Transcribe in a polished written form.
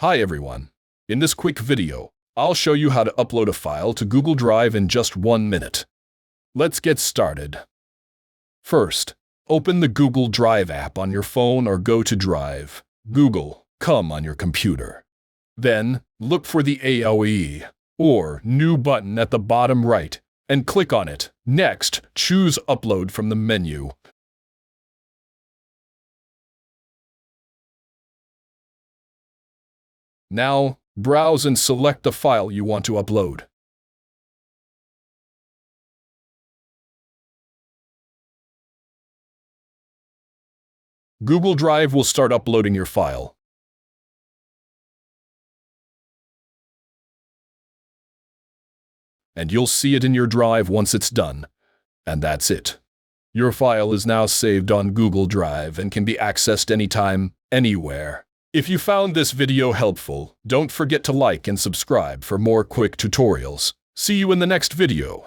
Hi everyone. In this quick video, I'll show you how to upload a file to Google Drive in just 1 minute. Let's get started. First, open the Google Drive app on your phone or go to Drive, Google.com on your computer. Then, look for the AOE or New button at the bottom right and click on it. Next, choose Upload from the menu. Now, browse and select the file you want to upload. Google Drive will start uploading your file. And you'll see it in your Drive once it's done. And that's it. Your file is now saved on Google Drive and can be accessed anytime, anywhere. If you found this video helpful, don't forget to like and subscribe for more quick tutorials. See you in the next video.